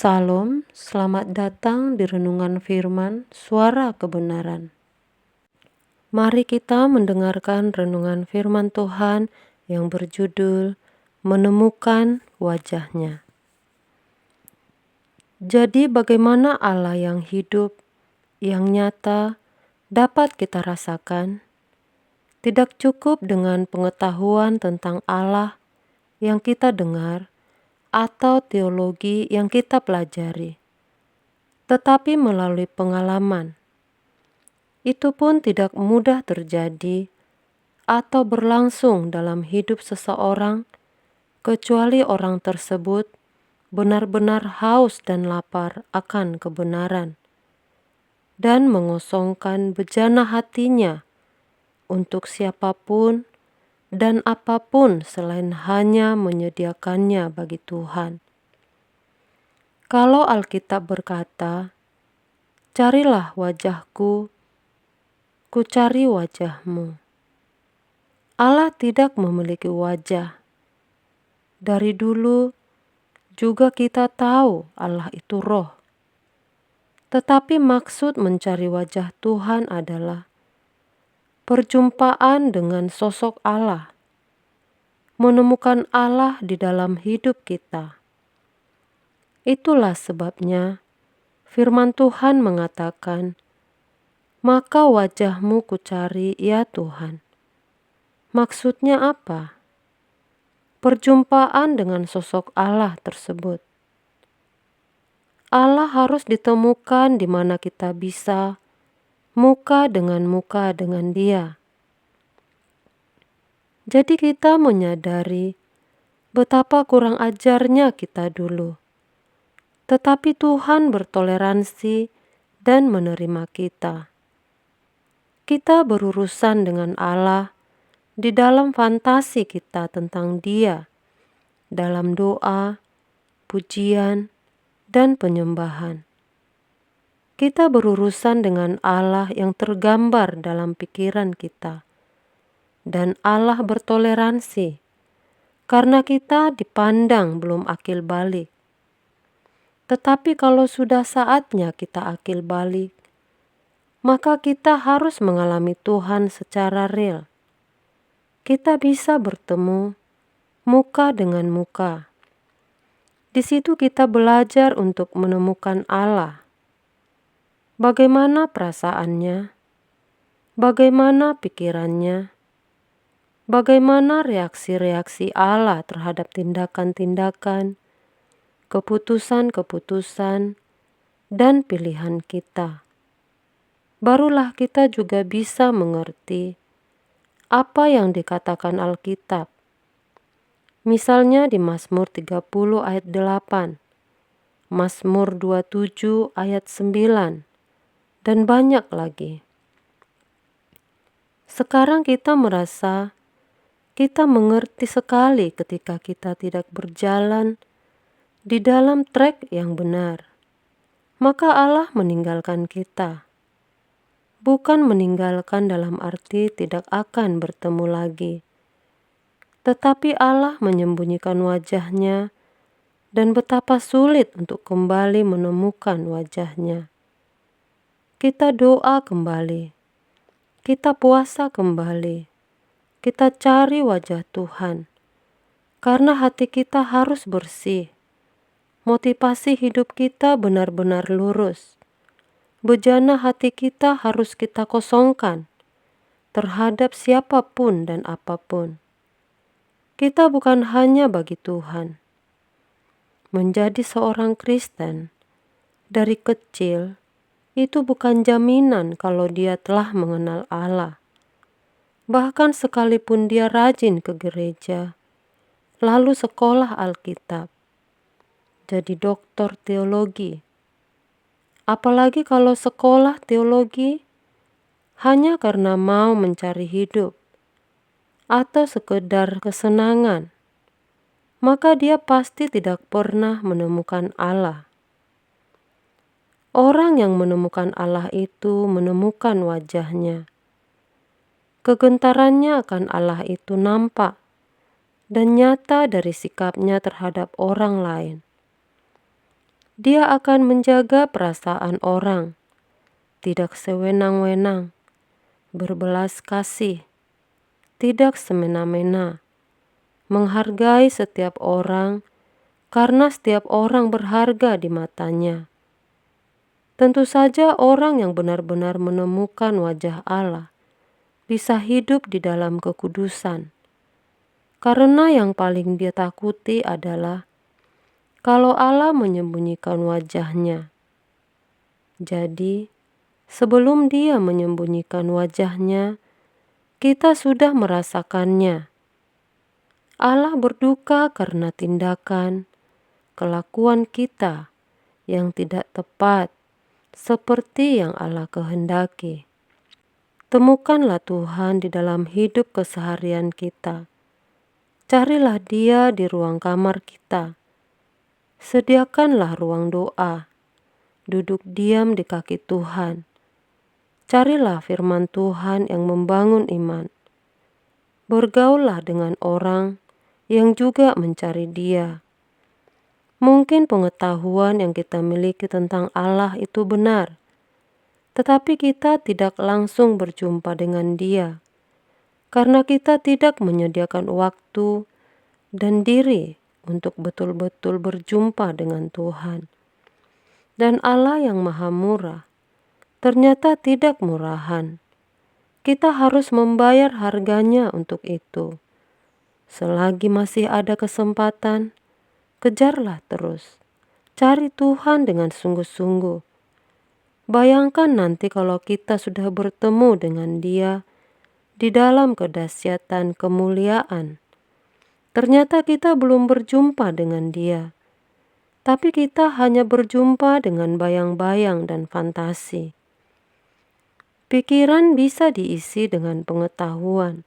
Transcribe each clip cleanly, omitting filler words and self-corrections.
Salam, selamat datang di Renungan Firman Suara Kebenaran. Mari kita mendengarkan renungan firman Tuhan yang berjudul Menemukan Wajahnya. Jadi bagaimana Allah yang hidup, yang nyata, dapat kita rasakan? Tidak cukup dengan pengetahuan tentang Allah yang kita dengar atau teologi yang kita pelajari, tetapi melalui pengalaman. Itu pun tidak mudah terjadi atau berlangsung dalam hidup seseorang, kecuali orang tersebut benar-benar haus dan lapar akan kebenaran, dan mengosongkan bejana hatinya untuk siapapun dan apapun selain hanya menyediakannya bagi Tuhan. Kalau Alkitab berkata, "Carilah wajahku, ku cari wajahmu." Allah tidak memiliki wajah. Dari dulu juga kita tahu Allah itu roh. Tetapi maksud mencari wajah Tuhan adalah perjumpaan dengan sosok Allah, menemukan Allah di dalam hidup kita. Itulah sebabnya firman Tuhan mengatakan, "Maka wajahmu kucari, ya Tuhan." Maksudnya apa? Perjumpaan dengan sosok Allah tersebut. Allah harus ditemukan di mana kita bisa muka dengan Dia. Jadi kita menyadari betapa kurang ajarnya kita dulu. Tetapi Tuhan bertoleransi dan menerima kita. Kita berurusan dengan Allah di dalam fantasi kita tentang Dia, dalam doa, pujian, dan penyembahan. Kita berurusan dengan Allah yang tergambar dalam pikiran kita, dan Allah bertoleransi karena kita dipandang belum akil balik. Tetapi kalau sudah saatnya kita akil balik, maka kita harus mengalami Tuhan secara real. Kita bisa bertemu muka dengan muka. Di situ kita belajar untuk menemukan Allah. Bagaimana perasaannya? Bagaimana pikirannya? Bagaimana reaksi-reaksi Allah terhadap tindakan-tindakan, keputusan-keputusan, dan pilihan kita? Barulah kita juga bisa mengerti apa yang dikatakan Alkitab. Misalnya di Mazmur 30 ayat 8, Mazmur 27 ayat 9, dan banyak lagi. Sekarang kita merasa kita mengerti sekali ketika kita tidak berjalan di dalam trek yang benar. Maka Allah meninggalkan kita. Bukan meninggalkan dalam arti tidak akan bertemu lagi. Tetapi Allah menyembunyikan wajahnya dan betapa sulit untuk kembali menemukan wajahnya. Kita doa kembali. Kita puasa kembali. Kita cari wajah Tuhan. Karena hati kita harus bersih. Motivasi hidup kita benar-benar lurus. Bejana hati kita harus kita kosongkan terhadap siapapun dan apapun. Kita bukan hanya bagi Tuhan. Menjadi seorang Kristen dari kecil itu bukan jaminan kalau dia telah mengenal Allah. Bahkan sekalipun dia rajin ke gereja, lalu sekolah Alkitab, jadi doktor teologi. Apalagi kalau sekolah teologi hanya karena mau mencari hidup atau sekedar kesenangan, maka dia pasti tidak pernah menemukan Allah. Orang yang menemukan Allah itu menemukan wajahnya. Kegentarannya akan Allah itu nampak dan nyata dari sikapnya terhadap orang lain. Dia akan menjaga perasaan orang, tidak sewenang-wenang, berbelas kasih, tidak semena-mena, menghargai setiap orang karena setiap orang berharga di matanya. Tentu saja orang yang benar-benar menemukan wajah Allah bisa hidup di dalam kekudusan. Karena yang paling dia takuti adalah kalau Allah menyembunyikan wajahnya. Jadi, sebelum dia menyembunyikan wajahnya, kita sudah merasakannya. Allah berduka karena tindakan, kelakuan kita yang tidak tepat seperti yang Allah kehendaki. Temukanlah Tuhan di dalam hidup keseharian kita. Carilah Dia di ruang kamar kita. Sediakanlah ruang doa. Duduk diam di kaki Tuhan. Carilah firman Tuhan yang membangun iman. Bergaullah dengan orang yang juga mencari Dia. Mungkin pengetahuan yang kita miliki tentang Allah itu benar, tetapi kita tidak langsung berjumpa dengan Dia, karena kita tidak menyediakan waktu dan diri untuk betul-betul berjumpa dengan Tuhan. Dan Allah yang Maha Murah ternyata tidak murahan. Kita harus membayar harganya untuk itu. Selagi masih ada kesempatan, kejarlah terus. Cari Tuhan dengan sungguh-sungguh. Bayangkan nanti kalau kita sudah bertemu dengan Dia di dalam kedahsyatan kemuliaan. Ternyata kita belum berjumpa dengan Dia, tapi kita hanya berjumpa dengan bayang-bayang dan fantasi. Pikiran bisa diisi dengan pengetahuan,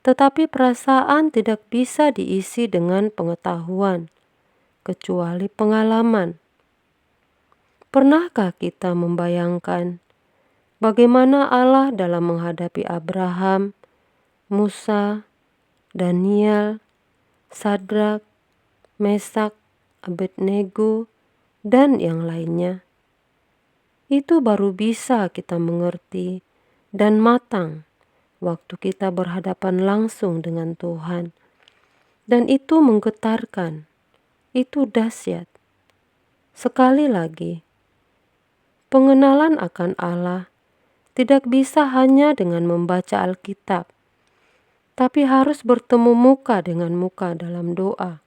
tetapi perasaan tidak bisa diisi dengan pengetahuan, kecuali pengalaman. Pernahkah kita membayangkan bagaimana Allah dalam menghadapi Abraham, Musa, Daniel, Sadrak, Mesak, Abednego, dan yang lainnya? Itu baru bisa kita mengerti dan matang waktu kita berhadapan langsung dengan Tuhan. Dan itu menggetarkan, itu dahsyat. Sekali lagi, pengenalan akan Allah tidak bisa hanya dengan membaca Alkitab, tapi harus bertemu muka dengan muka dalam doa.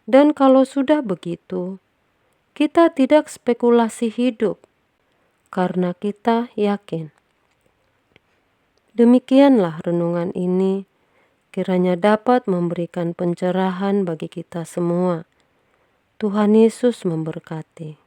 Dan kalau sudah begitu, kita tidak spekulasi hidup, karena kita yakin. Demikianlah renungan ini, kiranya dapat memberikan pencerahan bagi kita semua. Tuhan Yesus memberkati.